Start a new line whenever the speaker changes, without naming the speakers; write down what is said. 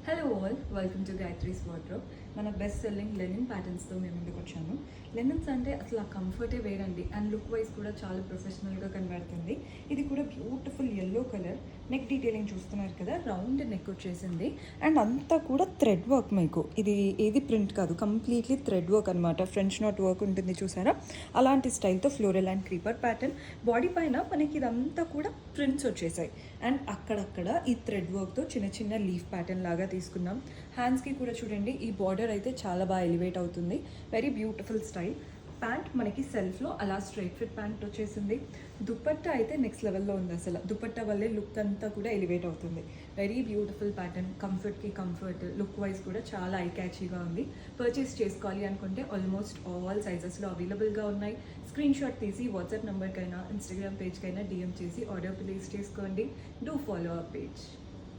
Hello all, welcome to Gayatri's wardrobe. మన best selling Lenin ప్యాటర్న్స్తో మేము ముందుకు వచ్చాము. లెనిన్స్ అంటే అసలు ఆ కంఫర్టే వేరండి, అండ్ లుక్ వైజ్ కూడా చాలా ప్రొఫెషనల్గా కనబడుతుంది. ఇది కూడా beautiful yellow colour. Neck detailing చూస్తున్నారు కదా, రౌండ్ నెక్ వచ్చేసింది అండ్ అంతా కూడా థ్రెడ్ వర్క్. మీకు ఇది ఏది ప్రింట్ కాదు, కంప్లీట్లీ థ్రెడ్ వర్క్ అనమాట. ఫ్రెంచ్ నాట్ వర్క్ ఉంటుంది చూసారా, అలాంటి స్టైల్తో floral and creeper pattern. Body పైన మనకి ఇదంతా కూడా ప్రింట్స్ వచ్చేసాయి అండ్ అక్కడక్కడ ఈ థ్రెడ్ వర్క్తో చిన్న చిన్న లీఫ్ ప్యాటర్న్ లాగా తీసుకున్నాం. హ్యాండ్స్కి కూడా చూడండి, ఈ బార్డర్ అయితే చాలా బాగా ఎలివేట్ అవుతుంది. Very beautiful style. ప్యాంట్ మనకి సెల్ఫ్లో అలా స్ట్రైట్ ఫిట్ ప్యాంట్ వచ్చేసింది. దుపట్టా అయితే నెక్స్ట్ లెవెల్లో ఉంది. అసలు దుపట్టా వల్లే లుక్ అంతా కూడా ఎలివేట్ అవుతుంది. Very beautiful pattern. కంఫర్ట్కి కంఫర్ట్, లుక్ వైజ్ కూడా చాలా ఐ క్యాచీగా ఉంది. పర్చేస్ చేసుకోవాలి అనుకుంటే ఆల్మోస్ట్ ఆల్ సైజెస్లో అవైలబుల్గా ఉన్నాయి. స్క్రీన్ షాట్ తీసి వాట్సాప్ నెంబర్కైనా ఇన్స్టాగ్రామ్ పేజ్కైనా డిఎం చేసి ఆర్డర్ ప్లేస్ చేసుకోండి. Do follow our page.